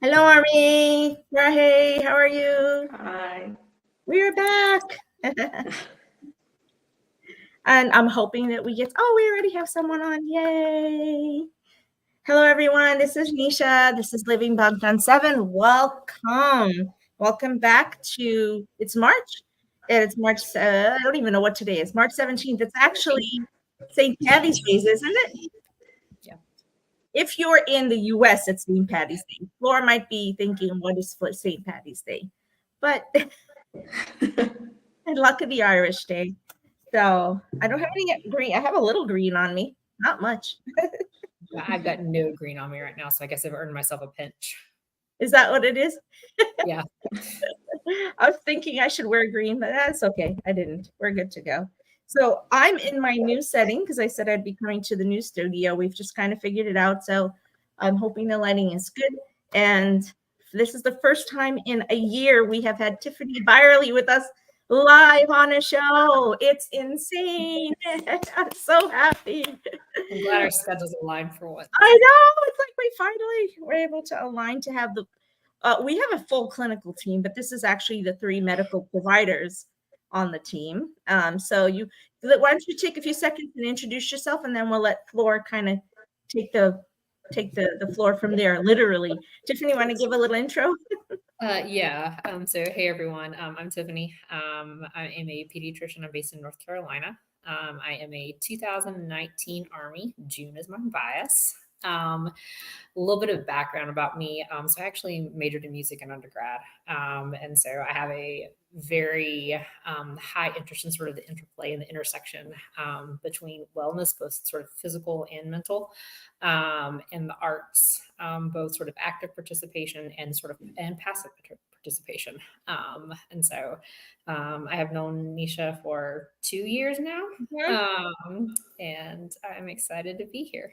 Hello, Army. Rahe, how are you? Hi. We're back. And I'm hoping that we get, we already have someone on. Yay. Hello, everyone. This is Nisha. This is Living Bangtan 7. Welcome. Welcome back to, it's March. And it's March, I don't even know what today is. March 17th. It's actually St. Patty's Day, isn't it? Yeah. If you're in the US, it's St. Patty's Day. Flora might be thinking, what is St. Patty's Day? But and luck of the Irish Day. So I don't have any green. I have a little green on me, not much. I've got no green on me right now, so I guess I've earned myself a pinch. Is that what it is? Yeah. I was thinking I should wear green, but that's okay. I didn't. We're good to go. So I'm in my new setting because I said I'd be coming to the new studio. We've just kind of figured it out. So I'm hoping the lighting is good. And this is the first time in a year we have had Tiffany Byerly with us live on a show. It's insane. I'm so happy. I'm glad our schedules align for once. I know. It's like we finally were able to align to have the we have a full clinical team, but this is actually the 3 medical providers on the team. So why don't you take a few seconds and introduce yourself, and then we'll let Floor kind of take the floor from there. Literally, Tiffany, want to give a little intro? Yeah. So hey everyone. I'm Tiffany. I am a pediatrician. I'm based in North Carolina. I am a 2019 Army. June is my bias. A little bit of background about me. So I actually majored in music in undergrad. And so I have a very high interest in sort of the interplay and the intersection between wellness, both sort of physical and mental, and the arts, both sort of active participation and and passive participation. And so I have known Nisha for 2 years now, and I'm excited to be here.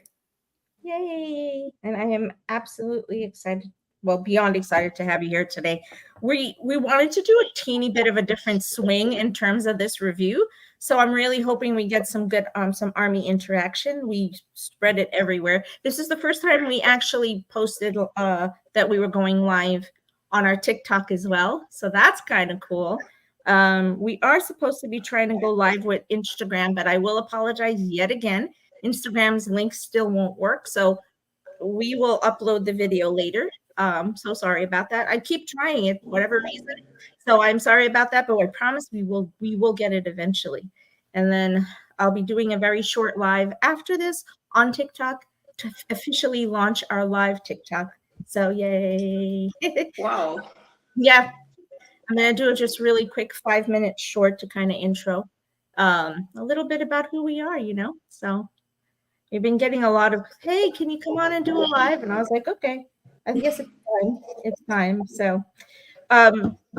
Yay! And I am absolutely excited. Well, beyond excited to have you here today. We wanted to do a teeny bit of a different swing in terms of this review. So I'm really hoping we get some good some Army interaction. We spread it everywhere. This is the first time we actually posted that we were going live on our TikTok as well. So that's kind of cool. We are supposed to be trying to go live with Instagram, but I will apologize yet again. Instagram's link still won't work, so we will upload the video later. So sorry about that. I keep trying it for whatever reason. So I'm sorry about that, but I promise we will get it eventually. And then I'll be doing a very short live after this on TikTok to officially launch our live TikTok. So yay. Wow. Yeah. I'm gonna do it just really quick 5 minutes short to kind of intro a little bit about who we are, So we've been getting a lot of, hey, can you come on and do a live? And I was like, okay, I guess it's time. It's time. So,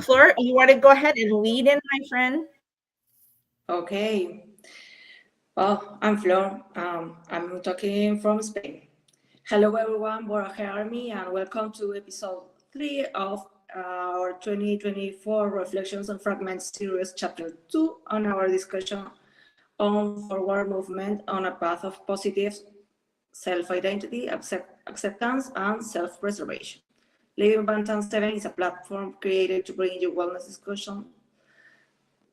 Flora, you want to go ahead and lead in, my friend? Okay. Well, I'm Flor. I'm talking from Spain. Hello, everyone, Borja Army, and welcome to episode 3 of our 2024 Reflections on Fragments series, chapter 2, on our discussion on forward movement on a path of positive self-identity, acceptance, and self-preservation. Living Bantam 7 is a platform created to bring you wellness discussion,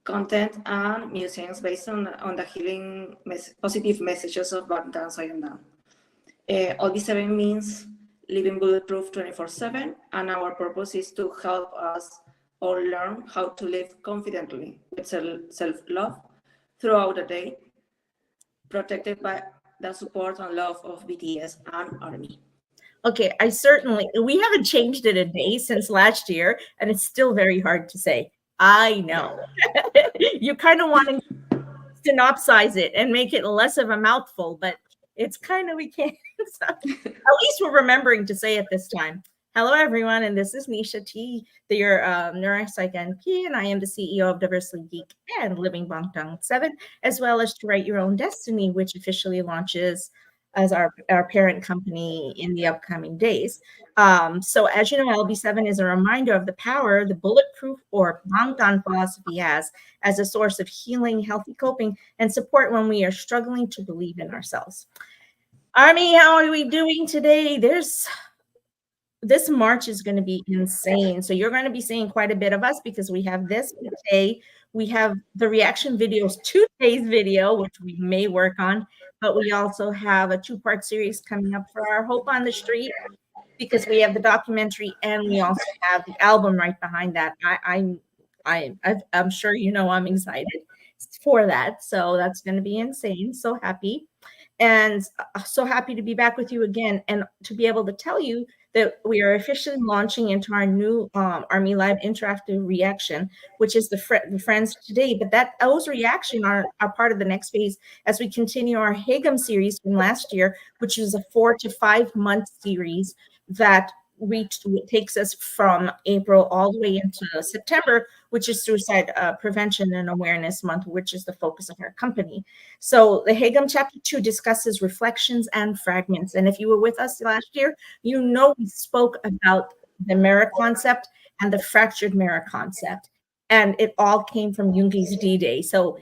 content, and musings based on the healing positive messages of Bangtan Sayondan. OB7 means living bulletproof 24/7, and our purpose is to help us all learn how to live confidently with self-love throughout the day, protected by the support and love of BTS and Army. Okay, we haven't changed it a day since last year, and it's still very hard to say. I know. You kind of want to synopsize it and make it less of a mouthful, but it's kind of, we can't. So, at least we're remembering to say it this time. Hello, everyone, and this is Nisha T, your neuropsych NP, and I am the CEO of Diversely Geek and Living Bangtan 7, as well as To Write Your Own Destiny, which officially launches as our parent company in the upcoming days. So as you know, LB7 is a reminder of the power the bulletproof or Bangtan philosophy has as a source of healing, healthy coping, and support when we are struggling to believe in ourselves. Army, how are we doing today? There's this March is going to be insane. So you're going to be seeing quite a bit of us because we have this today. We have the reaction videos to today's video, which we may work on, but we also have a 2-part series coming up for our Hope on the Street because we have the documentary and we also have the album right behind that. I'm sure you know I'm excited for that. So that's going to be insane. So happy. And so happy to be back with you again and to be able to tell you that we are officially launching into our new Army Live interactive reaction, which is the Friends Today. But those reaction are part of the next phase as we continue our Hagam series from last year, which is a 4 to 5 month series that takes us from April all the way into September, which is Suicide Prevention and Awareness Month, which is the focus of our company. So the Hagam Chapter 2 discusses reflections and fragments. And if you were with us last year, you know we spoke about the mirror concept and the fractured mirror concept. And it all came from Jungi's D-Day. So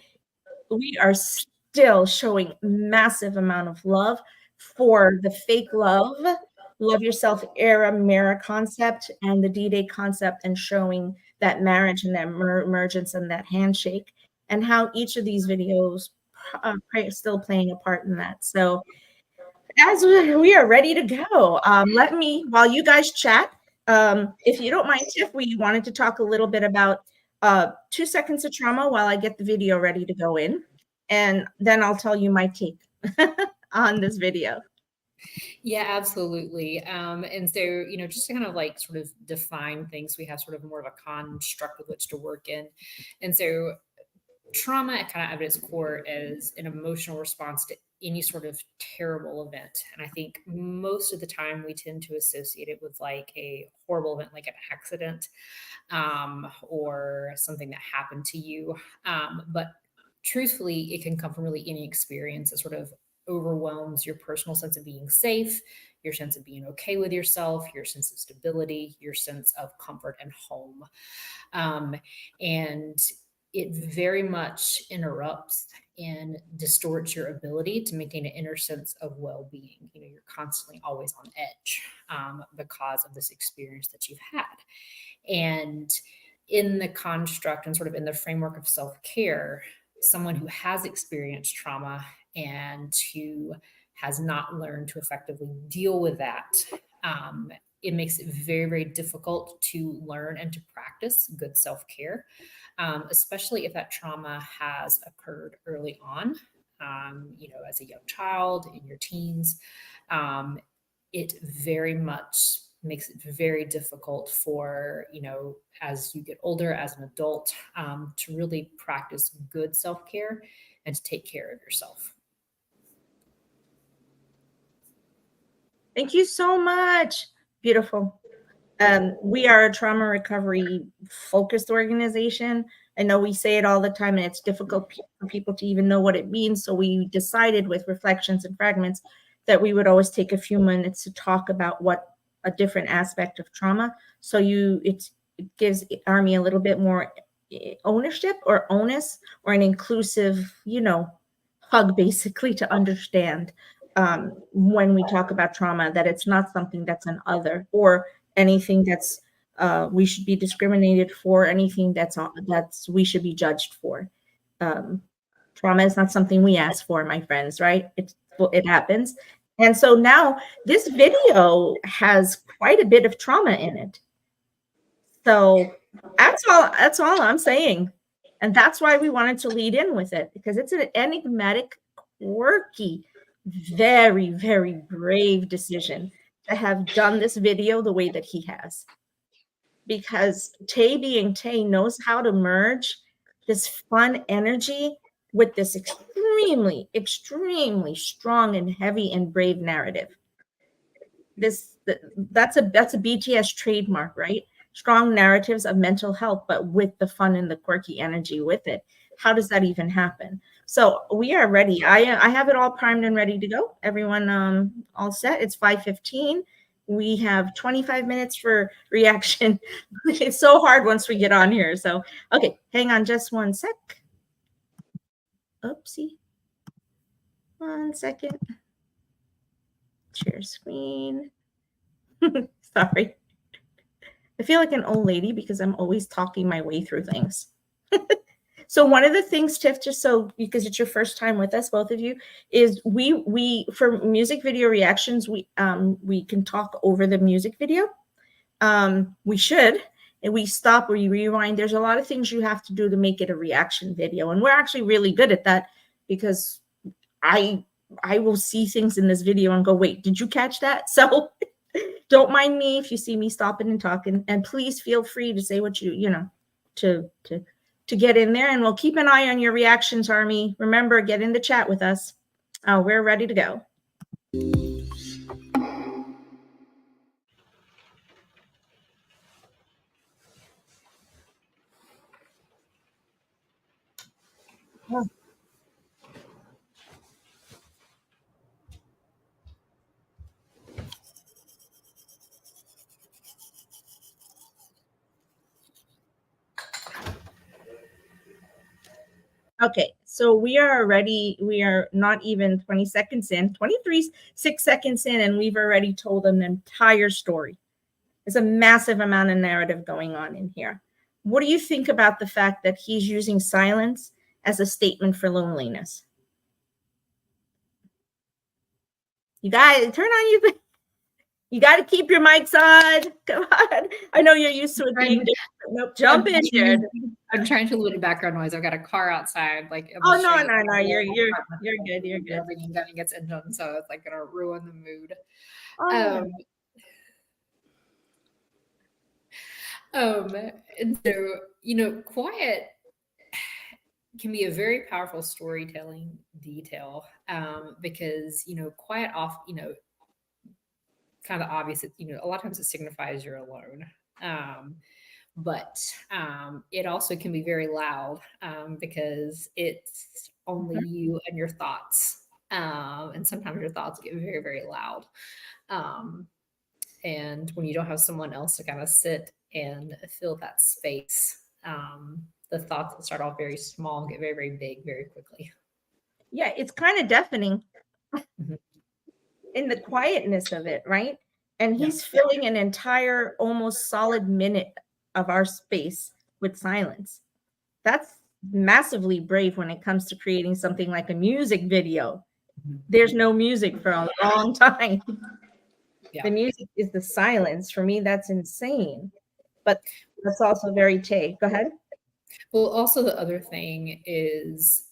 we are still showing massive amount of love for the fake love yourself era mirror concept and the D-Day concept, and showing that marriage and that emergence and that handshake, and how each of these videos still playing a part in that. So as we are ready to go, let me, while you guys chat, if you don't mind, Tiff, we wanted to talk a little bit about 2 seconds of trauma while I get the video ready to go in, and then I'll tell you my take on this video. Yeah, absolutely. And so, just to kind of like sort of define things, we have sort of more of a construct with which to work in. And so trauma kind of at its core is an emotional response to any sort of terrible event. And I think most of the time we tend to associate it with like a horrible event, like an accident, or something that happened to you. But truthfully, it can come from really any experience that sort of overwhelms your personal sense of being safe, your sense of being okay with yourself, your sense of stability, your sense of comfort and home. And it very much interrupts and distorts your ability to maintain an inner sense of well-being. You're constantly always on edge because of this experience that you've had. And in the construct and sort of in the framework of self-care, someone who has experienced trauma and who has not learned to effectively deal with that, it makes it very, very difficult to learn and to practice good self-care, especially if that trauma has occurred early on, as a young child, in your teens. It very much makes it very difficult for, as you get older, as an adult, to really practice good self-care and to take care of yourself. Thank you so much. Beautiful. We are a trauma recovery focused organization. I know we say it all the time and it's difficult for people to even know what it means. So we decided with reflections and fragments that we would always take a few minutes to talk about what a different aspect of trauma. So it gives Army a little bit more ownership or onus or an inclusive, hug basically to understand when we talk about trauma, that it's not something that's an other or anything that's we should be discriminated for, anything that's we should be judged for. Trauma is not something we ask for, my friends, right? It happens. And so now this video has quite a bit of trauma in it. So that's all I'm saying. And that's why we wanted to lead in with it, because it's an enigmatic, quirky, very, very brave decision to have done this video the way that he has. Because Tay being Tay knows how to merge this fun energy with this extremely, extremely strong and heavy and brave narrative. That's a BTS trademark, right? Strong narratives of mental health, but with the fun and the quirky energy with it. How does that even happen? So we are ready. I have it all primed and ready to go. Everyone all set. It's 5:15. We have 25 minutes for reaction. It's so hard once we get on here. So, okay, hang on just one sec. Oopsie. 1 second. Share screen. Sorry. I feel like an old lady because I'm always talking my way through things. So one of the things, Tiff, just so because it's your first time with us, both of you, is we for music video reactions, we can talk over the music video. We should, and we stop, we rewind. There's a lot of things you have to do to make it a reaction video, and we're actually really good at that because I will see things in this video and go, wait, did you catch that? So don't mind me if you see me stopping and talking, and please feel free to say what you know, to get in there, and we'll keep an eye on your reactions, Army. Remember, get in the chat with us. We're ready to go. Okay, so we are already, we are not even 20 seconds in, 6 seconds in, and we've already told an entire story. There's a massive amount of narrative going on in here. What do you think about the fact that he's using silence as a statement for loneliness? You guys, turn on you. You got to keep your mics on. Come on. I know you're used to it being different. Nope, jump in here. I'm trying to limit background noise. I've got a car outside. Like, oh no, you're good. You're good. Everything done gets engine, so it's like gonna ruin the mood. And so, you know, quiet can be a very powerful storytelling detail, because, you know, quiet off, you know, kind of obvious, you know, a lot of times it signifies you're alone. But it also can be very loud, because it's only you and your thoughts. And sometimes your thoughts get very, very loud. And when you don't have someone else to kind of sit and fill that space, the thoughts that start off very small get very, very big very quickly. Yeah, it's kind of deafening in the quietness of it, right? And he's filling an entire almost solid minute of our space with silence. That's massively brave when it comes to creating something like a music video. There's no music for a long time. The music is the silence. For me, that's insane. But that's also very Tay. Go ahead. Well, also the other thing is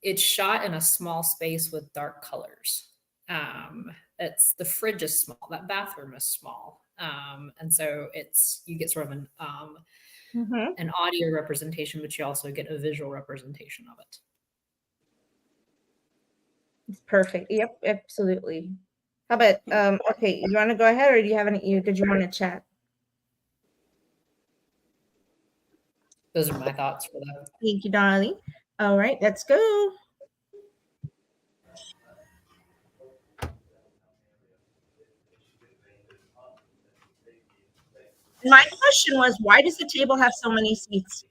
it's shot in a small space with dark colors. It's the fridge is small, that bathroom is small. And so you get sort of an audio representation, but you also get a visual representation of it. It's perfect. Yep, absolutely. How about okay, you want to go ahead, or do you have any? Did you want to chat? Those are my thoughts for that. Thank you, darling. All right, let's go. My question was, why does the table have so many seats?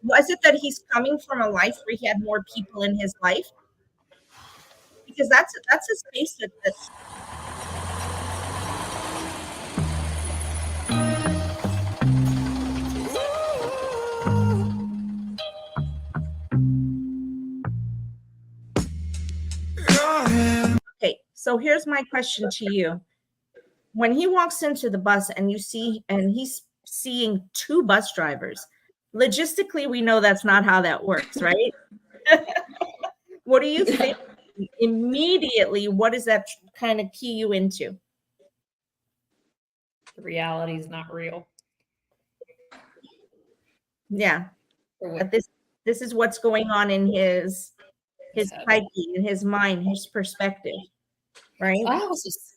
Was it that he's coming from a life where he had more people in his life? Because that's a space that's okay. So here's my question to you. When he walks into the bus and he's seeing 2 bus drivers, logistically, we know that's not how that works, right? What do you think? Immediately, what does that kind of key you into? The reality is not real. Yeah. But this is what's going on in his psyche, in his mind, his perspective, right?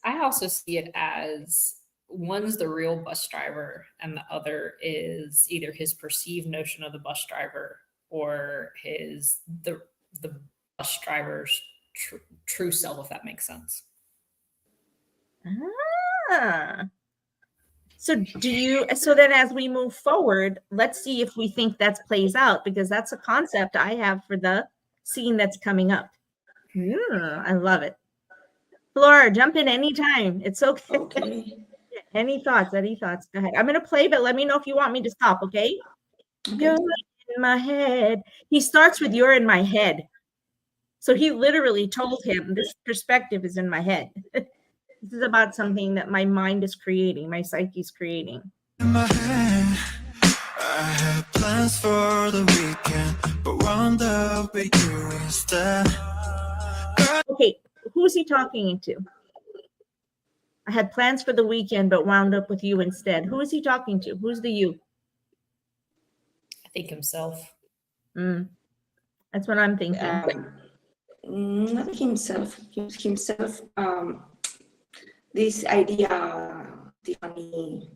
I also see it as one's the real bus driver and the other is either his perceived notion of the bus driver or the bus driver's true self, if that makes sense. So then as we move forward, let's see if we think that plays out, because that's a concept I have for the scene that's coming up. I love it. Flora, jump in anytime. It's okay. Any thoughts? Any thoughts? Go ahead. I'm gonna play, but let me know if you want me to stop, okay? You're in my head. He starts with "you're in my head." So he literally told him, this perspective is in my head. This is about something that my mind is creating, my psyche's creating. In my head, I had plans for the weekend, but wound up with you instead. Okay, who's he talking to? I had plans for the weekend, but wound up with you instead. Who is he talking to? Who's the you? I think himself. That's what I'm thinking. Not himself. Himself. This idea Tiffany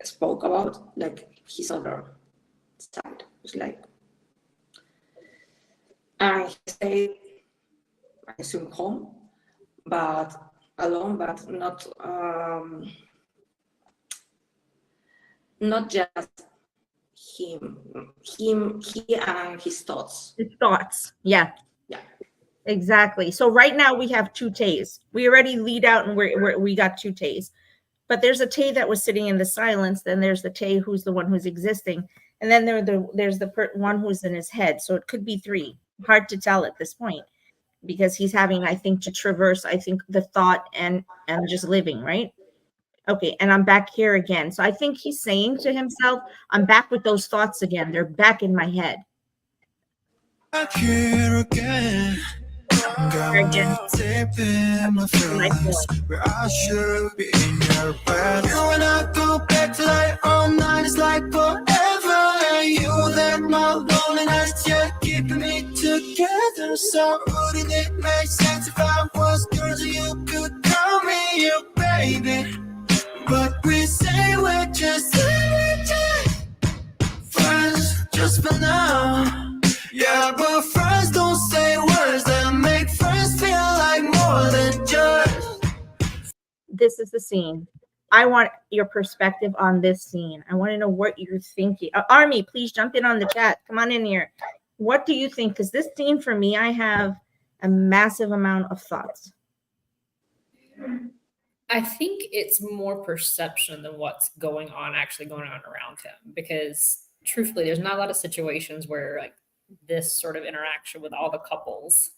spoke about, like his other side, was like, I stayed, I assume, home, but alone, but not just him, he and his thoughts. His thoughts. Yeah. Yeah. Exactly. So right now we have two Tays. We already lead out and we got two Tays. But there's a Tay that was sitting in the silence. Then there's the Tay who's the one who's existing. And then there's the one who's in his head. So it could be three. Hard to tell at this point because he's having, I think, to traverse, I think, the thought and just living, right? Okay, and I'm back here again. So I think he's saying to himself, I'm back with those thoughts again. They're back in my head. Back here again. Got me deep in my feelings, where I should be in your bed. You and I go back to like all night, it's like forever. And you there, my loneliness, you're keeping me together. So wouldn't it make sense if I was yours, you could call me your baby? But we say we're just friends, just for now. Yeah, but friends don't say words that make friends feel like more than just. This is the scene. I want your perspective on this scene. I want to know what you're thinking. Army, please jump in on the chat. Come on in here. What do you think? Because this scene for me, I have a massive amount of thoughts. I think it's more perception than what's actually going on around him. Because truthfully, there's not a lot of situations where like this sort of interaction with all the couples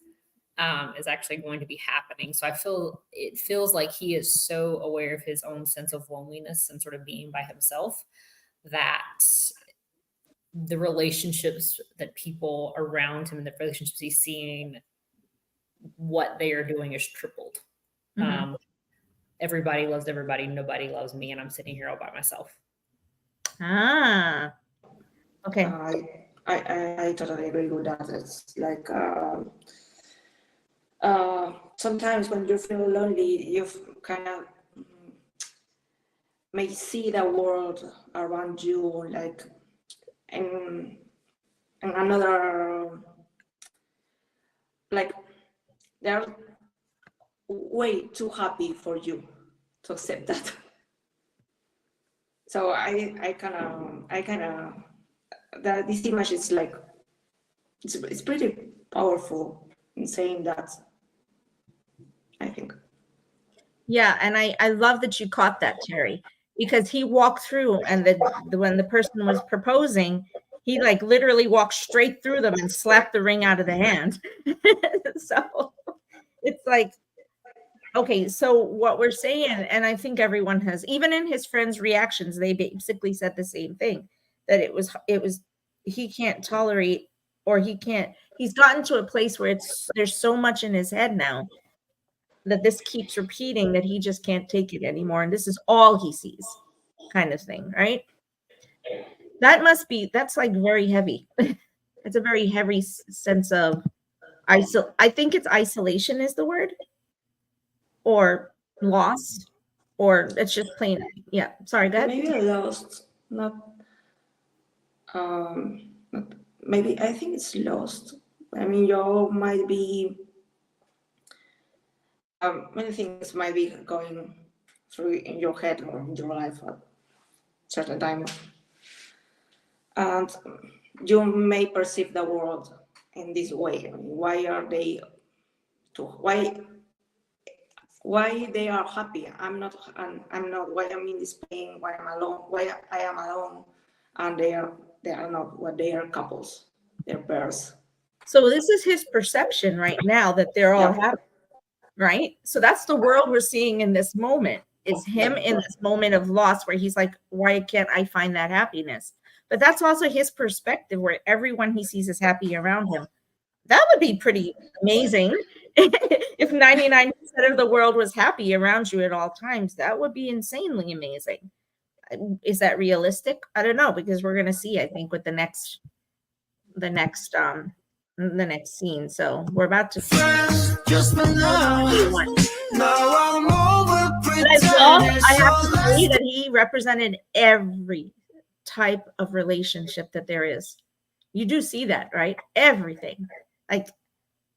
is actually going to be happening. So it feels like he is so aware of his own sense of loneliness and sort of being by himself that the relationships that people around him and the relationships he's seeing, what they are doing is tripled. Mm-hmm. Everybody loves everybody. Nobody loves me. And I'm sitting here all by myself. Ah, okay. I totally agree with that. It's like sometimes when you feel lonely, you kind of may see the world around you like in another, like they're way too happy for you to accept that. So I kind of that this image is like it's pretty powerful in saying that, I think. Yeah, and I love that you caught that, Terry, because he walked through and when the person was proposing, he like literally walked straight through them and slapped the ring out of the hand. So it's like, okay, so what we're saying, and I think everyone has, even in his friends' reactions, they basically said the same thing, that it was he can't tolerate, or he's gotten to a place where there's so much in his head now that this keeps repeating that he just can't take it anymore. And this is all he sees, kind of thing, right? That's like very heavy. It's a very heavy sense of I think it's isolation is the word, or lost, or it's just plain. Yeah, sorry, go ahead. Maybe lost, not maybe I think it's lost. I mean, you might be many things might be going through in your head or in your life at a certain time, and you may perceive the world in this way. I mean, why why they are happy. I'm not. Why I'm in this pain. Why I'm alone. Why I am alone, and they are not. What they are couples. They're pairs. So this is his perception right now that they're all Yeah. happy, right? So that's the world we're seeing in this moment, is him in this moment of loss where he's like, why can't I find that happiness? But that's also his perspective, where everyone he sees is happy around him. That would be pretty amazing. If 99% of the world was happy around you at all times. That would be insanely amazing. Is that realistic? I don't know, because we're going to see, I think, with the next scene. So we're about to see. Just for now. Now I'm over I have to say that he represented every type of relationship that there is. You do see that, right? Everything. Like,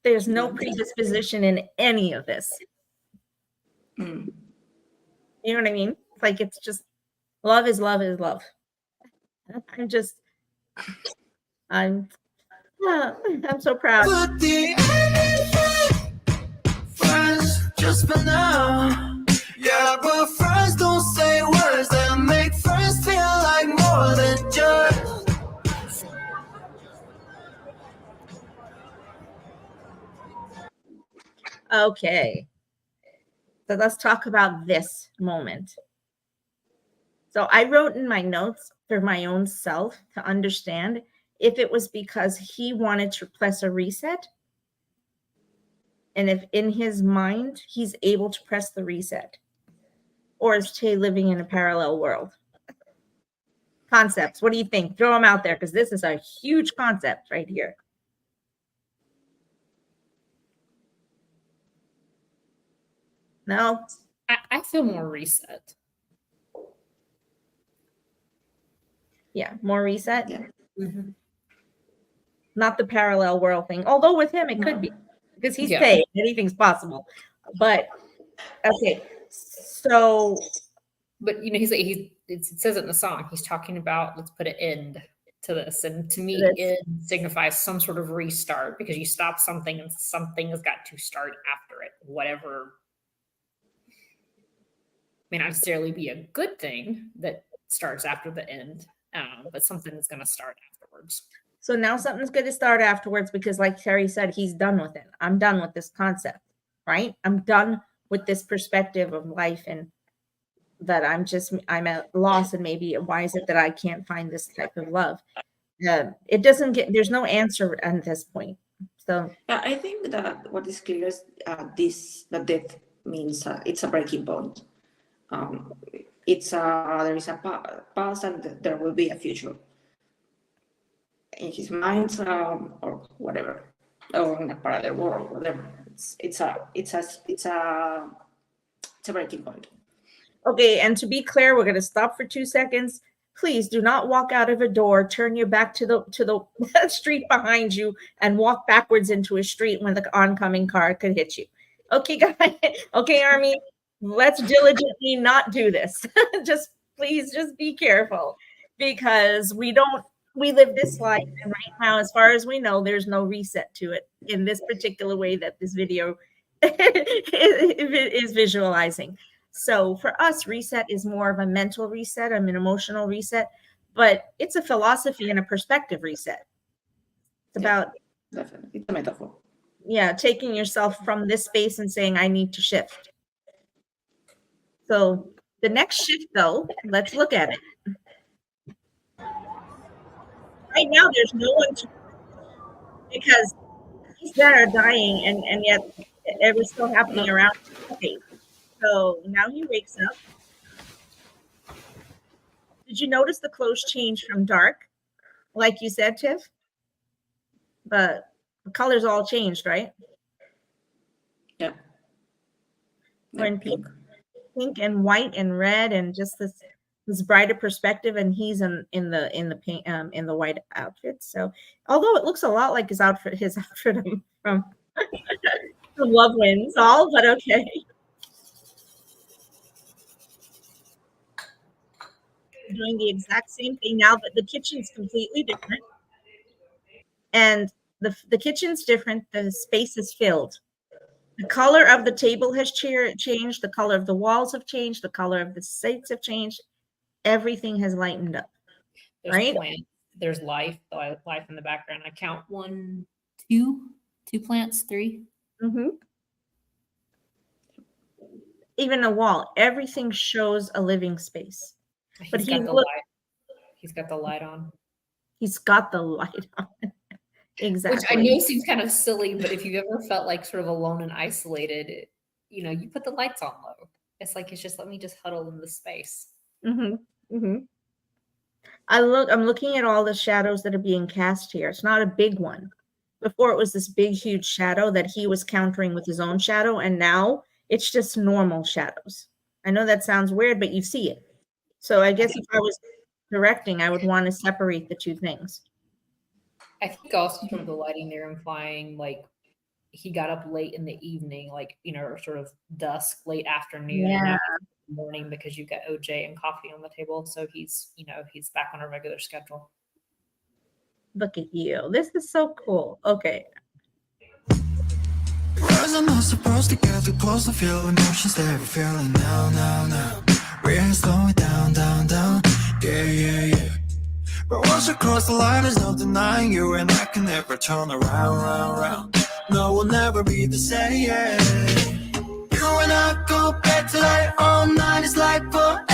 there's no predisposition in any of this. Mm. You know what I mean? It's like, it's just love is love is love. I'm so proud. But the friends just for now. Yeah, but friends don't say words that make friends feel like more than just. Okay. So let's talk about this moment. So I wrote in my notes for my own self to understand if it was because he wanted to press a reset, and if in his mind he's able to press the reset, or is Tay living in a parallel world? Concepts. What do you think? Throw them out there, because this is a huge concept right here. No? I feel more reset. Yeah, more reset. Yeah. Mm-hmm. Not the parallel world thing. Although with him, it could be, because he's Yeah. Tay. Anything's possible. But, okay. So. But, you know, it says it in the song. He's talking about, let's put an end to this. And to me, end signifies some sort of restart, because you stop something and something has got to start after it. Whatever may not necessarily be a good thing that starts after the end, but something is going to start afterwards. So now something's going to start afterwards, because like Terry said, he's done with it. I'm done with this concept, right? I'm done with this perspective of life, and that I'm at loss, and maybe why is it that I can't find this type of love? It doesn't there's no answer at this point. So yeah, I think that what is clear is that death means it's a breaking point. It's there is a past and there will be a future in his mind, or whatever, or in a parallel world, whatever. It's a breaking point. okay, and to be clear, we're going to stop for 2 seconds. Please do not walk out of a door, turn your back to the street behind you, and walk backwards into a street when the oncoming car could hit you. Okay, guys. Okay, Army. Let's diligently not do this. Please be careful, because we live this life, and right now, as far as we know, there's no reset to it in this particular way that this video is visualizing. So for us, reset is more of a mental reset, an emotional reset, but it's a philosophy and a perspective reset. It's about, definitely, it's a metaphor. Yeah, taking yourself from this space and saying, I need to shift. So the next shift, though, let's look at it. Right now, there's no one to, because he's there dying, and yet it was still happening around. Okay, so now he wakes up. Did you notice the clothes change from dark, like you said, Tiff? But the colors all changed, right? Yeah. We're in pink and white and red, and just this brighter perspective, and he's in the pink in the white outfit. So although it looks a lot like his outfit from Love Wins All, but okay. Doing the exact same thing now, but the kitchen's completely different. And the kitchen's different. The space is filled. The color of the table has changed. The color of the walls have changed. The color of the seats have changed. Everything has lightened up. There's Right? plants. There's life. Life in the background. I count 1, 2, 2 plants, 3. Mm-hmm. Even the wall, everything shows a living space. But He's got the light. He's got the light on. He's got the light on. Exactly. Which I know seems kind of silly, but if you've ever felt like sort of alone and isolated, you put the lights on low. It's like, it's just, let me just huddle in the space. Mm-hmm. Mm-hmm. I'm looking at all the shadows that are being cast here. It's not a big one. Before it was this big, huge shadow that he was countering with his own shadow, and now it's just normal shadows. I know that sounds weird, but you see it. So I guess if I was directing, I would want to separate the two things. I think also sort of the lighting there implying like he got up late in the evening, like, or sort of dusk, late afternoon, and now morning because you got OJ and coffee on the table. So he's back on a regular schedule. Look at you. This is so cool. Okay. Words are not supposed to get too close to feel emotions that we're feeling now. We're slowing down. Yeah. But once you cross the line, there's no denying you, and I can never turn around. No, we'll never be the same. You and I go back to like all night, it's like forever.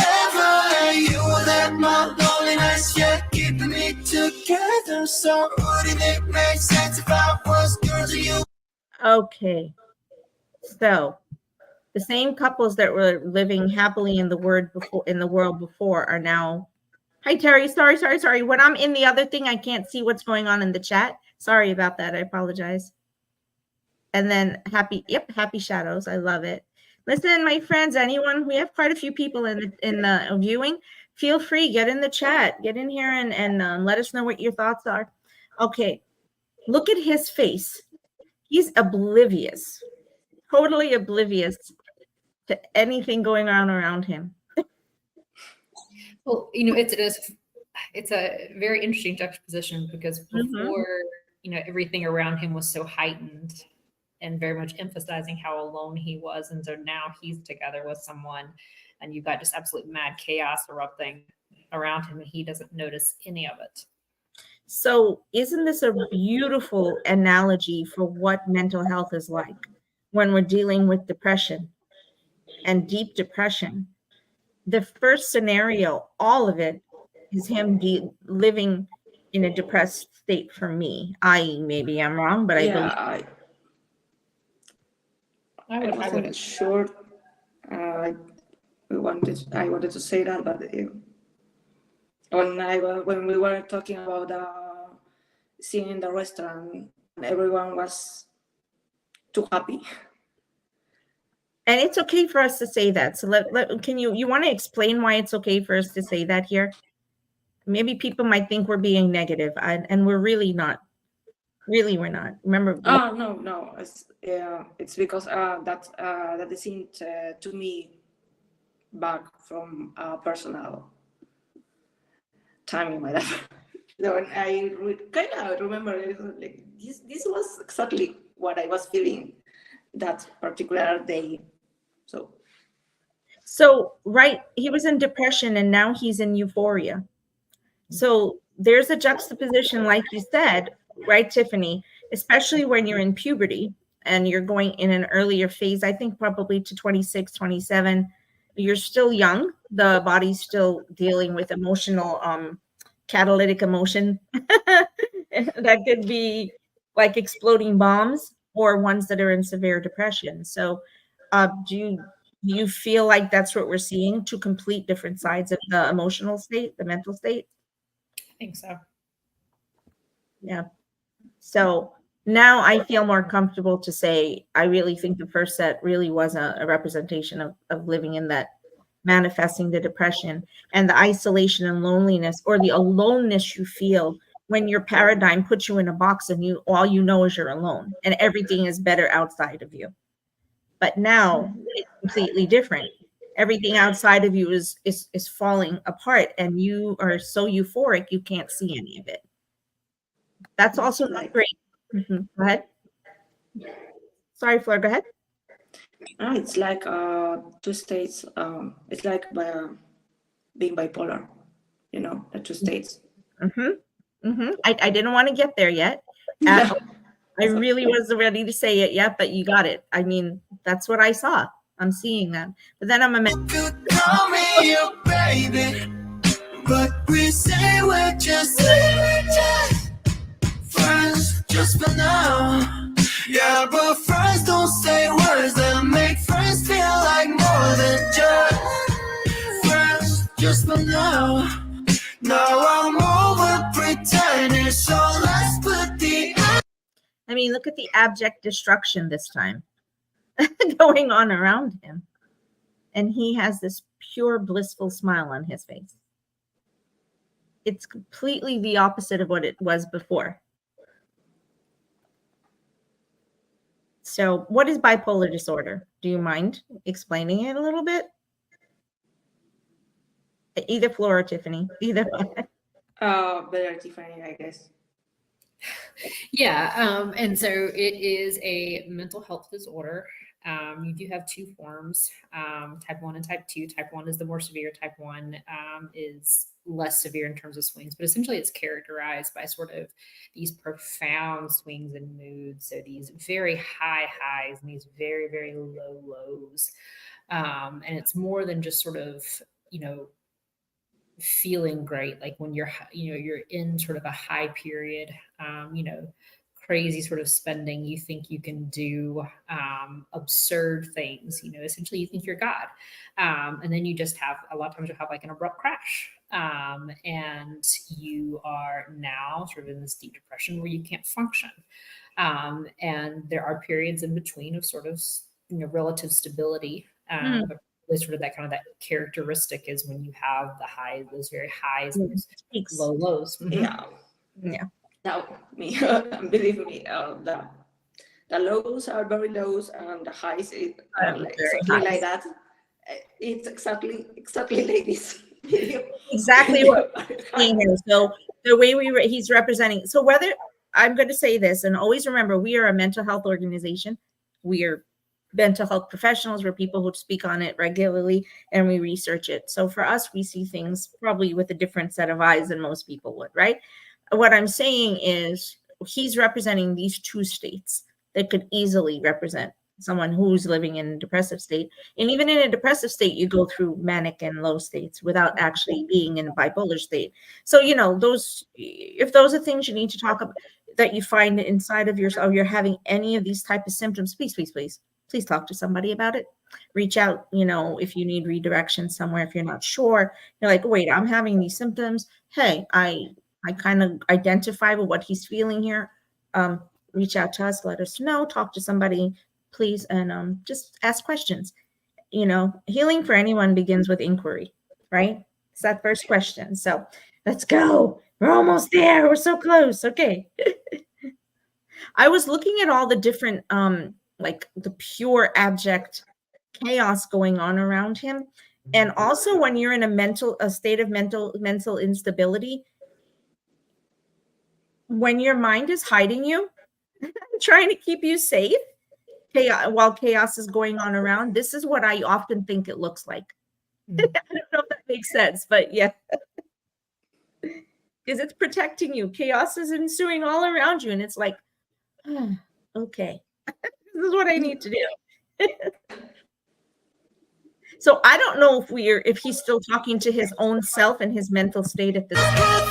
And you will let my loneliness yet keeping me together. So wouldn't it make sense if I was good to you? Okay. So the same couples that were living happily in the world before are now. Hi, Terry. Sorry. When I'm in the other thing, I can't see what's going on in the chat. Sorry about that. I apologize. And then happy shadows. I love it. Listen, my friends, we have quite a few people in the viewing. Feel free, get in the chat, get in here and let us know what your thoughts are. Okay. Look at his face. He's oblivious, totally oblivious to anything going on around him. Well, it's a very interesting juxtaposition because before, everything around him was so heightened and very much emphasizing how alone he was. And so now he's together with someone and you've got just absolute mad chaos erupting around him and he doesn't notice any of it. So isn't this a beautiful analogy for what mental health is like when we're dealing with depression and deep depression? The first scenario, all of it, is him living in a depressed state for me. Maybe I'm wrong, but I wasn't sure. I wanted to say that, but when we were talking about seeing in the restaurant, everyone was too happy. And it's okay for us to say that. So you want to explain why it's okay for us to say that here? Maybe people might think we're being negative, and we're really not. Really, we're not. Remember? Oh no. It's because that is seen to me back from personal time in my life. So when I kind of remember, like this was exactly what I was feeling that particular day. So right, he was in depression and now he's in euphoria. So there's a juxtaposition, like you said, right, Tiffany, especially when you're in puberty and you're going in an earlier phase, I think probably to 26, 27, you're still young. The body's still dealing with emotional, catalytic emotion. That could be like exploding bombs or ones that are in severe depression. So do you feel like that's what we're seeing, two complete different sides of the emotional state, the mental state? I think so. Yeah. So now I feel more comfortable to say I really think the first set really was a representation of living in that, manifesting the depression and the isolation and loneliness, or the aloneness you feel when your paradigm puts you in a box and all you know is you're alone and everything is better outside of you. But now it's completely different. Everything outside of you is falling apart and you are so euphoric you can't see any of it. That's also not great. Go ahead. Sorry, Fleur, go ahead. It's like two states. It's like being bipolar, the two states. I didn't want to get there yet. Yeah. I really wasn't ready to say it yet, but you got it. I mean, that's what I saw. I'm seeing that. But then I'm a could call me your baby, but we say we're just friends, just for now. Yeah, but friends don't say words that make friends feel like more than just friends, just for now. Now I'm over pretending, so let's put the. I mean, look at the abject destruction this time going on around him. And he has this pure, blissful smile on his face. It's completely the opposite of what it was before. So, what is bipolar disorder? Do you mind explaining it a little bit? Either Flora or Tiffany, either one. Better Tiffany, I guess. Yeah, and so it is a mental health disorder. You do have two forms, type 1 and type 2. Type 1 is the more severe. Type 1 is less severe in terms of swings, but essentially it's characterized by sort of these profound swings in mood. So these very high highs and these very, very low lows. And it's more than just sort of, feeling great, like when you're in sort of a high period, crazy sort of spending, you think you can do absurd things, essentially you think you're God, and then you just have a lot of times, you have like an abrupt crash, and you are now sort of in this deep depression where you can't function, and there are periods in between of sort of relative stability, but sort of that characteristic is when you have the highs, those very highs, and those low lows. Yeah. Now, believe me, the lows are very lows, and the highs are like, exactly like that. It's exactly like this video. Exactly what I'm saying here. So the way he's representing. So whether I'm going to say this, and always remember, we are a mental health organization. We are mental health professionals. We're people who speak on it regularly, and we research it. So for us, we see things probably with a different set of eyes than most people would, right? What I'm saying is he's representing these two states that could easily represent someone who's living in a depressive state. And even in a depressive state, you go through manic and low states without actually being in a bipolar state. So, if those are things you need to talk about that you find inside of yourself, you're having any of these type of symptoms, please talk to somebody about it. Reach out, if you need redirection somewhere, if you're not sure, you're like, wait, I'm having these symptoms. Hey, I kind of identify with what he's feeling here. Reach out to us, let us know, talk to somebody, please, and just ask questions. Healing for anyone begins with inquiry, right? It's that first question. So let's go. We're almost there. We're so close. Okay. I was looking at all the different, like the pure abject chaos going on around him. And also when you're in a state of mental instability, when your mind is hiding you, trying to keep you safe, while chaos is going on around, this is what I often think it looks like. I don't know if that makes sense, but yeah. Because it's protecting you. Chaos is ensuing all around you, and it's like, okay, this is what I need to do. So I don't know if he's still talking to his own self and his mental state at this point.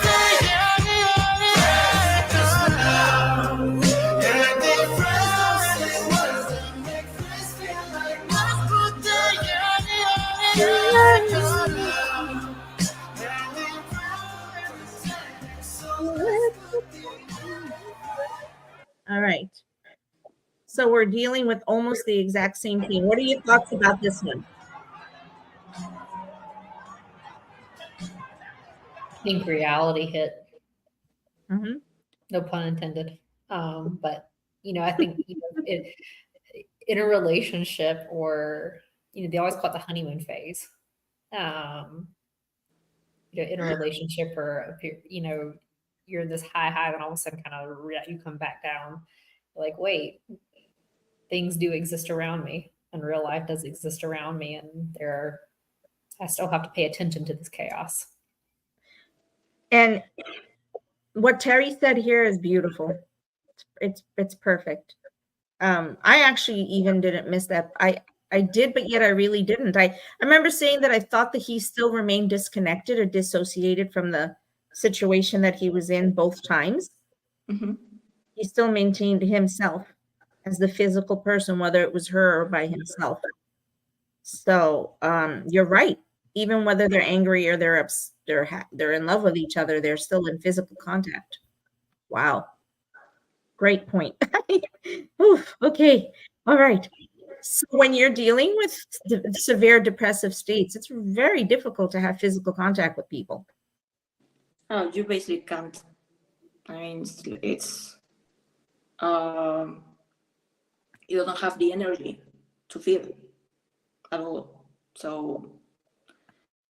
All right. So we're dealing with almost the exact same thing. What are your thoughts about this one? I think reality hit. Mm-hmm. No pun intended. But I think in a relationship, or they always call it the honeymoon phase. In a relationship, or you're in this high, then all of a sudden, kind of you come back down. Like, wait, things do exist around me. and real life does exist around me, and I still have to pay attention to this chaos. And what Terry said here is beautiful. It's perfect. I actually even didn't miss that. I did, but yet I really didn't. I remember saying that I thought that he still remained disconnected or dissociated from the situation that he was in both times. Mm-hmm. He still maintained himself as the physical person, whether it was her or by himself. So you're right. Even whether they're angry or they're in love with each other, they're still in physical contact. Wow. Great point. Oof, okay. All right. So when you're dealing with severe depressive states, it's very difficult to have physical contact with people. Oh, you basically can't. I mean, it's you don't have the energy to feel at all. So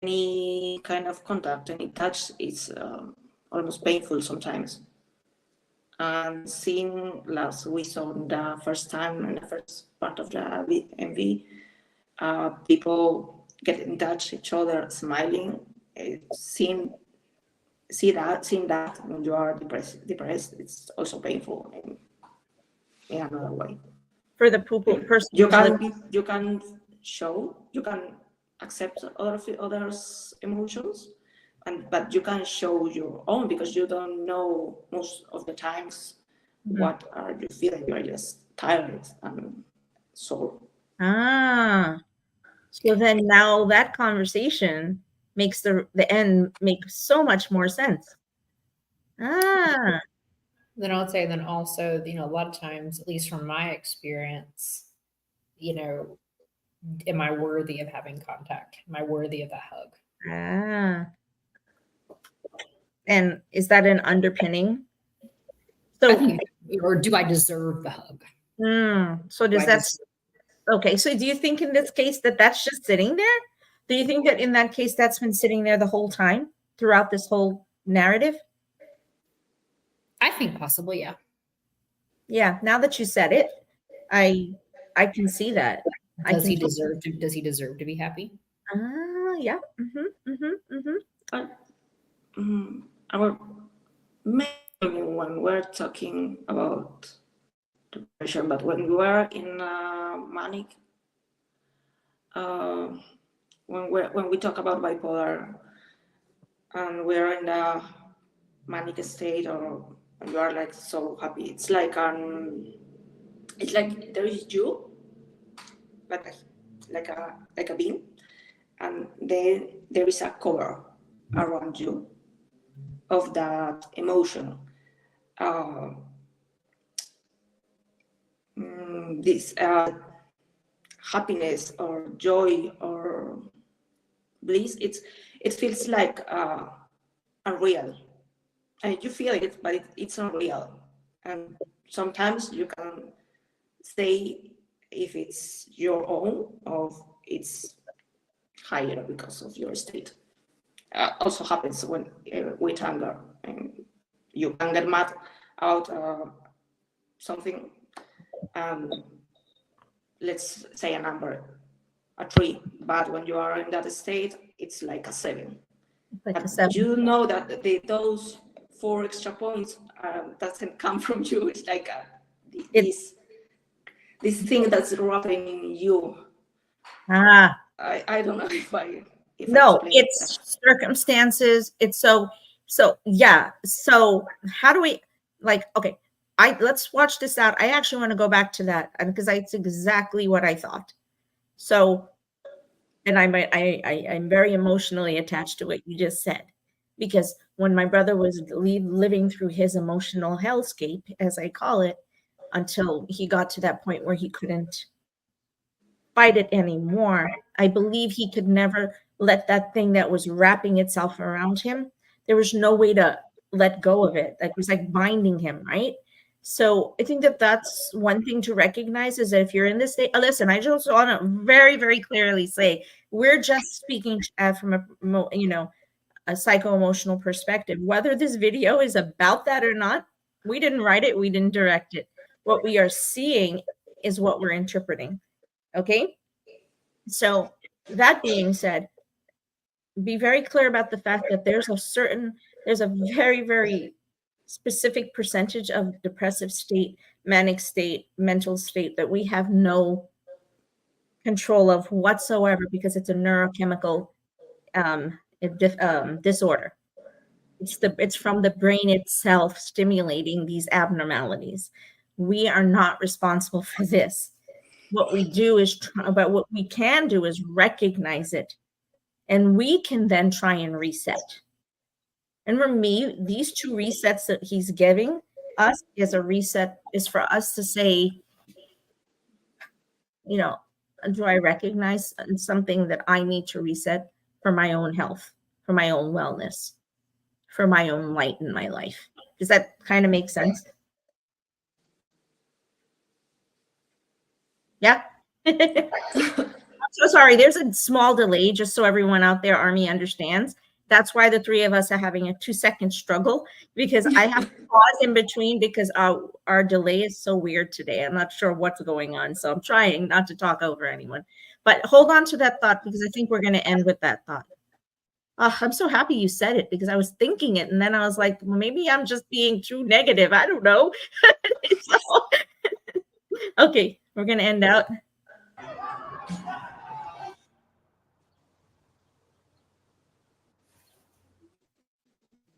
any kind of contact, any touch is almost painful sometimes. And seeing, last we saw the first time in the first part of the MV, people get in touch each other, smiling, seeing that when you are depressed, it's also painful in another way. For the person, you can accept others' emotions, but you can show your own because you don't know most of the times what are you feeling. You're just tired and sore. So then now that conversation makes the end make so much more sense. Then I would say, then also, a lot of times, at least from my experience, am I worthy of having contact? Am I worthy of that hug? And is that an underpinning? So, I think, or do I deserve the hug? So does that? Okay. So do you think in this case that that's just sitting there? Do you think that in that case that's been sitting there the whole time throughout this whole narrative? I think possibly, yeah. Yeah. Now that you said it, I can see that. Does he deserve to be happy? Yeah. Maybe when we're talking about depression, but when we are in manic, when we talk about bipolar, and we're in a manic state, or when you are like so happy, it's like there is you, like a beam, and then there is a cover around you of that emotion. This happiness or joy or bliss, it feels like unreal, and you feel it, but it's unreal. And sometimes you can say if it's your own or it's higher because of your state. Also happens when with anger, and you can get mad about something. Let's say a number, a 3, but when you are in that state, it's like a 7. Like a 7. You know that those 4 extra points doesn't come from you. It's like this thing that's wrapping in you. I don't know if no, it's circumstances. It's so yeah. So how do we okay, let's watch this out. I actually want to go back to that because it's exactly what I thought. So, and I'm very emotionally attached to what you just said, because when my brother was living through his emotional hellscape, as I call it, until he got to that point where he couldn't fight it anymore, I believe he could never let that thing that was wrapping itself around him, there was no way to let go of it. Like, it was like binding him, right? So I think that that's one thing to recognize, is that if you're in this state, listen, I just want to very, very clearly say, we're just speaking from a psycho-emotional perspective. Whether this video is about that or not, we didn't write it, we didn't direct it. What we are seeing is what we're interpreting. Okay. So that being said, be very clear about the fact that there's a very, very specific percentage of depressive state, manic state, mental state that we have no control of whatsoever because it's a neurochemical disorder. It's from the brain itself stimulating these abnormalities. We are not responsible for this. What we do is but what we can do is recognize it, and we can then try and reset. And for me, these two resets that he's giving us as a reset is for us to say, you know, do I recognize something that I need to reset for my own health, for my own wellness, for my own light in my life? Does that kind of make sense? Yeah. I'm so sorry. There's a small delay, just so everyone out there, Army, understands. That's why the three of us are having a 2-second struggle, because I have to pause in between because our delay is so weird today. I'm not sure what's going on. So I'm trying not to talk over anyone. But hold on to that thought, because I think we're going to end with that thought. I'm so happy you said it, because I was thinking it and then I was like, well, maybe I'm just being too negative. I don't know. Okay, we're going to end out.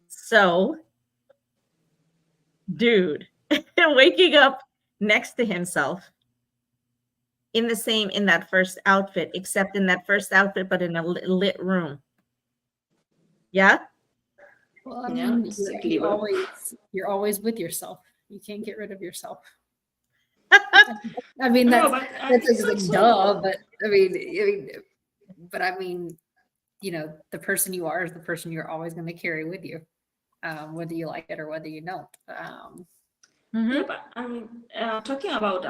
So, dude, waking up next to himself in that first outfit, except in that first outfit, but in a lit room. Yeah? Well, I Yeah, mean, it's clever. you're always with yourself. You can't get rid of yourself. I mean, No, that's but that's it's like also duh, but I mean, you know, the person you are is the person you're always going to carry with you, whether you like it or whether you don't. Yeah, but I mean, talking about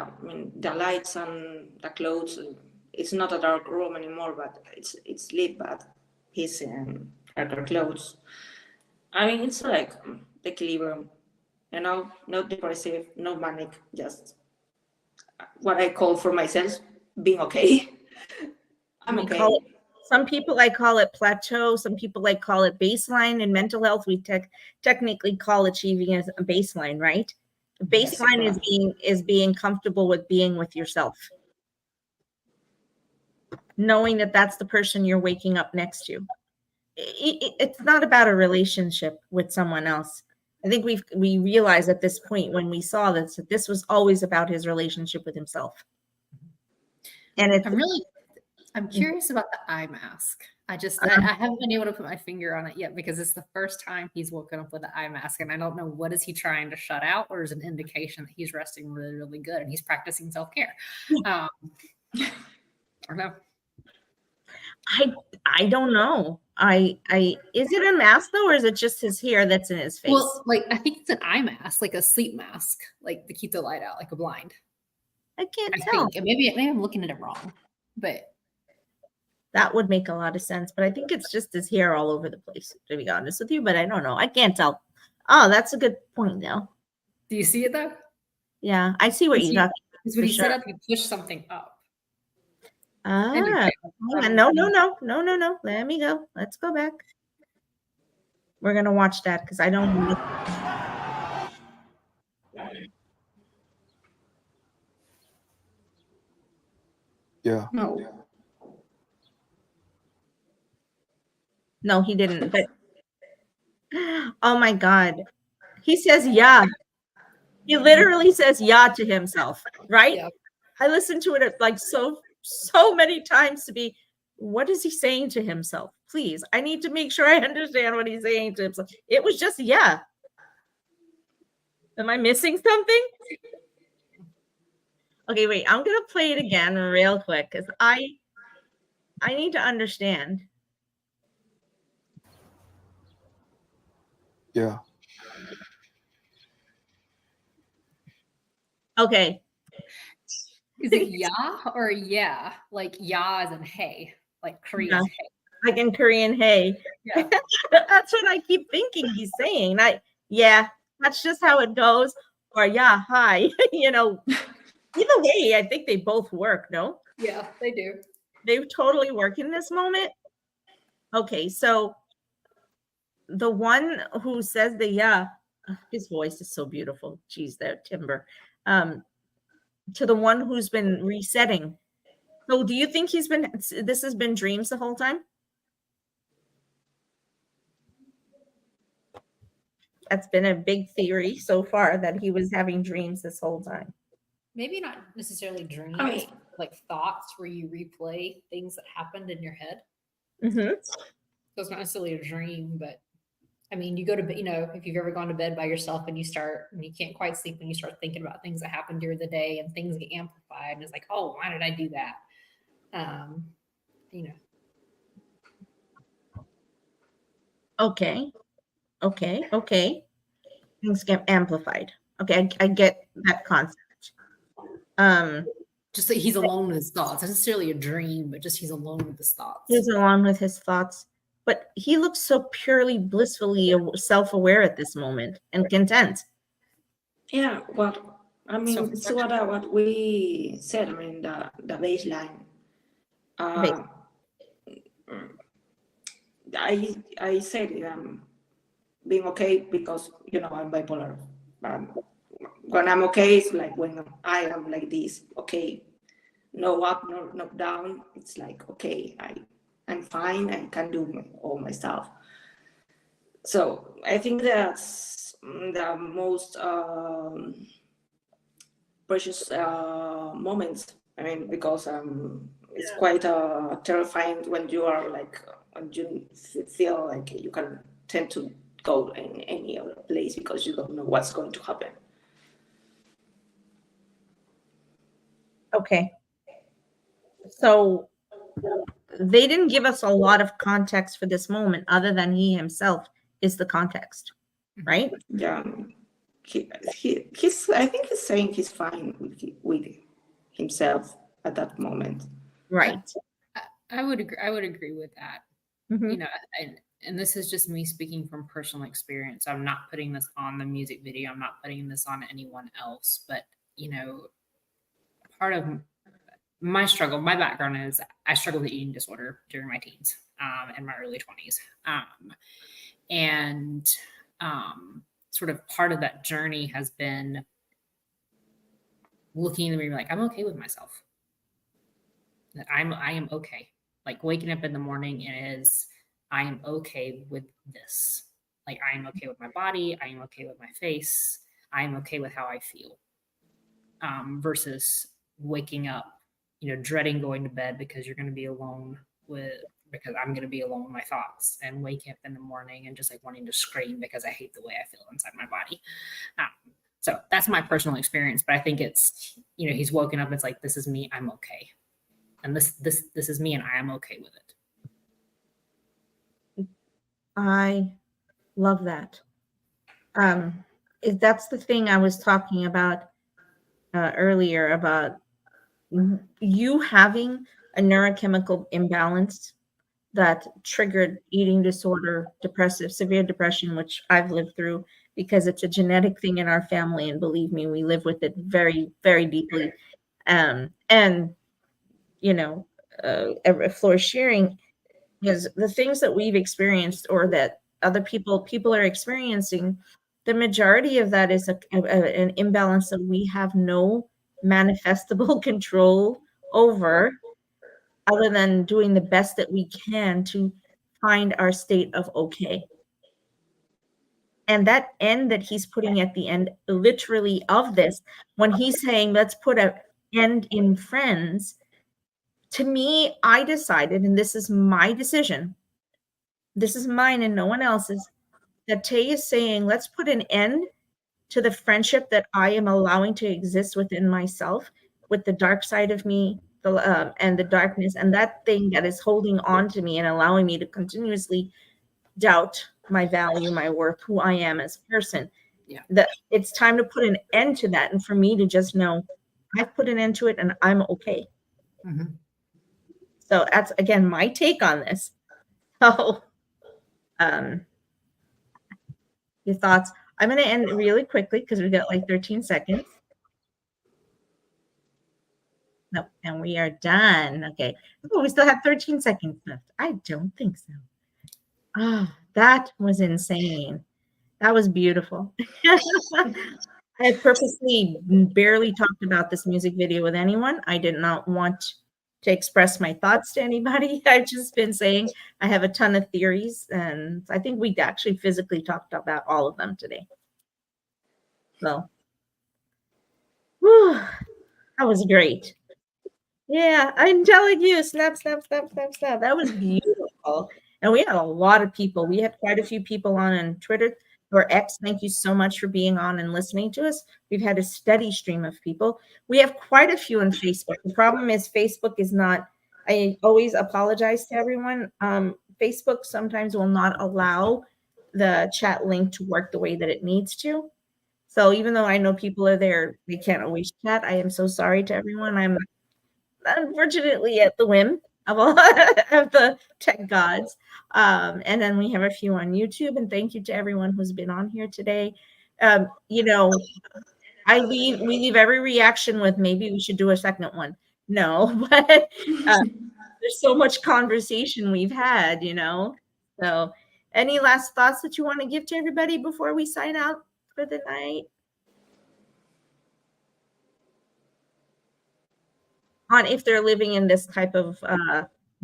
the lights and the clothes. It's not a dark room anymore, but it's lit. But he's in darker clothes. I mean, it's like the equilibrium, not depressive, not manic, just what I call for myself being okay. I'm okay. Some people I call it plateau. Some people I call it baseline. In mental health, we technically call achieving as a baseline, right? Baseline is being comfortable with being with yourself, knowing that that's the person you're waking up next to. It's not about a relationship with someone else. I think we realized at this point when we saw this that this was always about his relationship with himself. And I'm curious about the eye mask. I haven't been able to put my finger on it yet because it's the first time he's woken up with an eye mask, and I don't know what is he trying to shut out, or is an indication that he's resting really, really good and he's practicing self-care. I don't know. I don't know. Is it a mask though, or is it just his hair that's in his face? Well, like I think it's an eye mask, like a sleep mask, like to keep the light out, like a blind. I can't tell. Think. Maybe I'm looking at it wrong, but that would make a lot of sense. But I think it's just his hair all over the place, to be honest with you. But I don't know. I can't tell. Oh, that's a good point, though. Do you see it though? Yeah, I see what you're talking about. Because when you set up, you push something up. No. Let me go. Let's go back. We're gonna watch that because I don't. Yeah. No, he didn't. But oh my God, he says yeah. He literally says yeah to himself, right? Yeah. I listened to it like so many times to be, what is he saying to himself? Please, I need to make sure I understand what he's saying to himself. It was just yeah. Am I missing something? Okay, wait. I'm gonna play it again real quick because I need to understand. Yeah. Okay. Is it ya or yeah? Like ya as in hey, like Korean hey. Like in Korean hey. Yeah. That's what I keep thinking he's saying. Yeah, that's just how it goes. Or yeah, hi. Either way, I think they both work, no? Yeah, they do. They totally work in this moment. Okay, so the one who says the yeah, his voice is so beautiful. Geez, that timbre. To the one who's been resetting. So do you think this has been dreams the whole time? That's been a big theory so far, that he was having dreams this whole time. Maybe not necessarily dreams, I mean, like thoughts where you replay things that happened in your head. Mm-hmm. So it's not necessarily a dream, but I mean, you go to bed, if you've ever gone to bed by yourself and you can't quite sleep and you start thinking about things that happened during the day and things get amplified and it's like, oh, why did I do that? Okay. Things get amplified. Okay, I get that concept. Just that he's alone with his thoughts. Not necessarily a dream, but just he's alone with his thoughts. He's alone with his thoughts, but he looks so purely blissfully self-aware at this moment and content. Yeah, it's what we said. I mean, the baseline. I said being okay because I'm bipolar. When I'm okay, it's like when I am like this. Okay, no up, no down. It's like okay, I'm fine. I can do all my stuff. So I think that's the most precious moments. I mean, because it's quite terrifying when you are like, when you feel like you can tend to go in any other place because you don't know what's going to happen. Okay. So they didn't give us a lot of context for this moment other than he himself is the context, right? Yeah. He's I think he's saying he's fine with himself at that moment. Right. I would agree with that. Mm-hmm. And this is just me speaking from personal experience. I'm not putting this on the music video. I'm not putting this on anyone else. But, part of my struggle, my background is I struggled with eating disorder during my teens and my early 20s. Sort of part of that journey has been looking in the mirror like, I'm okay with myself. That I am okay. Like waking up in the morning is, I am okay with this. Like I am okay with my body. I am okay with my face. I am okay with how I feel. Versus waking up, dreading going to bed because you're going to be alone because I'm going to be alone with my thoughts, and waking up in the morning and just like wanting to scream because I hate the way I feel inside my body. So that's my personal experience, but I think it's, he's woken up and it's like, this is me. I'm okay. And this is me and I am okay with it. I love that. That's the thing I was talking about earlier about you having a neurochemical imbalance that triggered eating disorder, severe depression, which I've lived through because it's a genetic thing in our family. And believe me, we live with it very, very deeply. Floor sharing is the things that we've experienced or that other people are experiencing. The majority of that is an imbalance that we have no manifestable control over, other than doing the best that we can to find our state of okay. And that end that he's putting at the end, literally, of this, when he's saying, let's put an end in friends, to me, I decided, and this is my decision, this is mine and no one else's, that Tay is saying, let's put an end to the friendship that I am allowing to exist within myself, with the dark side of me, and the darkness, and that thing that is holding on to me and allowing me to continuously doubt my value, my worth, who I am as a person. Yeah. That it's time to put an end to that, and for me to just know I've put an end to it and I'm okay. Mm-hmm. So that's, again, my take on this. So your thoughts. I'm going to end really quickly because we got like 13 seconds. No, and we are done. Okay. Oh, we still have 13 seconds left. I don't think so. Oh, that was insane. That was beautiful. I purposely barely talked about this music video with anyone. I did not want to express my thoughts to anybody. I've just been saying I have a ton of theories, and I think we actually physically talked about all of them today. So, whew, that was great. Yeah, I'm telling you, snap, snap, snap, snap, snap. That was beautiful. And we had a lot of people. We had quite a few people on Twitter or X. Thank you so much for being on and listening to us. We've had a steady stream of people. We have quite a few on Facebook. The problem is Facebook is not, I always apologize to everyone. Facebook sometimes will not allow the chat link to work the way that it needs to. So even though I know people are there, they can't always chat. I am so sorry to everyone. I'm unfortunately at the whim of all of the tech gods. And then we have a few on YouTube. And thank you to everyone who's been on here today. You know, we leave every reaction with maybe we should do a second one. No, but there's so much conversation we've had, you know. So any last thoughts that you want to give to everybody before we sign out for the night? On if they're living in this type of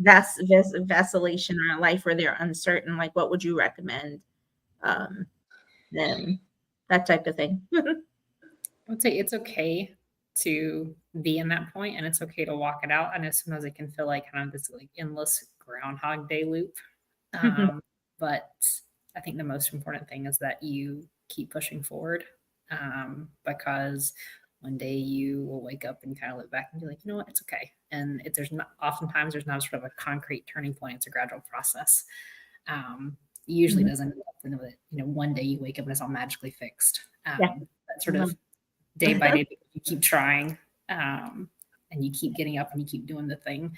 vacillation or a life where they're uncertain, like what would you recommend? Then that type of thing. I would say it's okay to be in that point, and it's okay to walk it out. I know sometimes it can feel like kind of this like endless Groundhog Day loop, but I think the most important thing is that you keep pushing forward, because one day you will wake up and kind of look back and be like, you know what, it's okay. And if there's not, oftentimes there's not sort of a concrete turning point. It's a gradual process. Usually doesn't end up in the, you know, one day you wake up and it's all magically fixed. That sort of day by day, you keep trying, and you keep getting up and you keep doing the thing.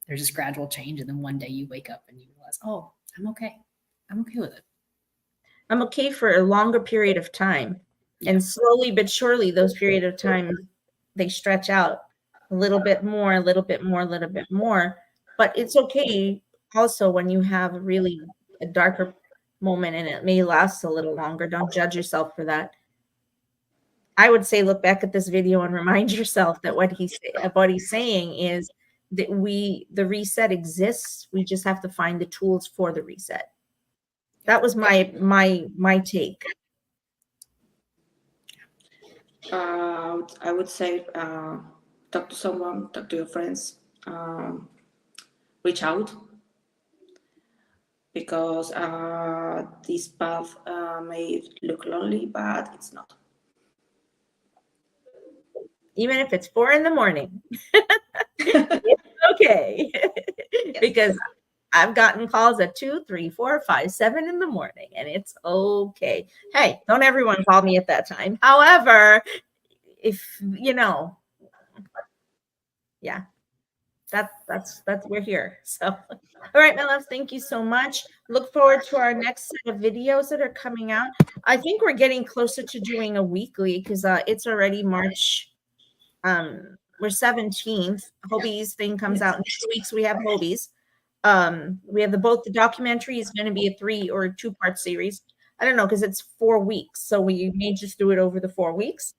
There's this gradual change. And then one day you wake up and you realize, oh, I'm okay. I'm okay with it. I'm okay for a longer period of time. And slowly but surely, those period of time, they stretch out a little bit more, a little bit more, a little bit more. But it's okay also when you have really a darker moment and it may last a little longer. Don't judge yourself for that. I would say look back at this video and remind yourself that what he's saying is that the reset exists. We just have to find the tools for the reset. That was my take. I would say talk to someone, talk to your friends, reach out, because this path may look lonely, but it's not. Even if it's 4 a.m, it's okay. Yes. Because I've gotten calls at 2, 3, 4, 5, 7 in the morning, and it's okay. Hey, don't everyone call me at that time. However, if you know, yeah, that's we're here. So, all right, my loves, thank you so much. Look forward to our next set of videos that are coming out. I think we're getting closer to doing a weekly because it's already March. We're 17th. Hobie's thing comes out in 2 weeks. We have Hobie's. We have both the documentary is going to be a 3 or 2-part series. I don't know because it's 4 weeks, so we may just do it over the 4 weeks.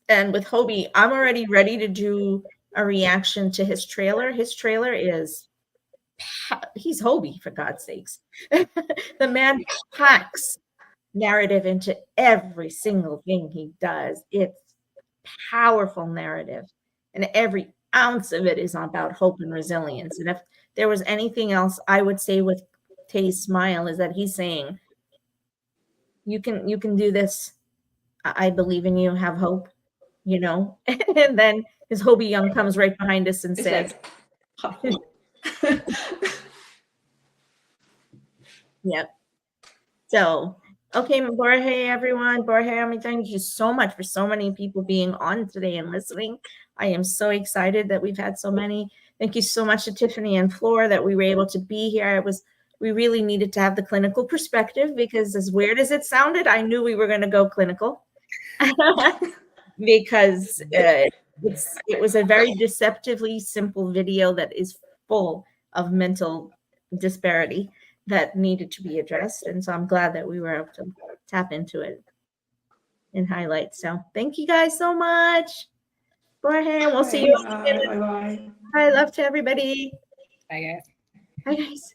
And with Hobie, I'm already ready to do a reaction to his trailer. His trailer is he's Hobie, for God's sakes. The man packs narrative into every single thing he does. It's powerful narrative, and every ounce of it is about hope and resilience. And if there was anything else I would say with Tay's smile is that he's saying, you can do this. I believe in you. Have hope, you know. And then his Hobie Young comes right behind us and says, yep. So, okay, Borja, everyone. Borja, thank you so much for so many people being on today and listening. I am so excited that we've had so many. Thank you so much to Tiffany and Flora that we were able to be here. We really needed to have the clinical perspective because as weird as it sounded, I knew we were going to go clinical because it was a very deceptively simple video that is full of mental disparity that needed to be addressed. And so I'm glad that we were able to tap into it and highlight. So thank you guys so much. Jorge, we'll see you. Bye bye. Bye, love to everybody. Bye, guys. Bye, guys.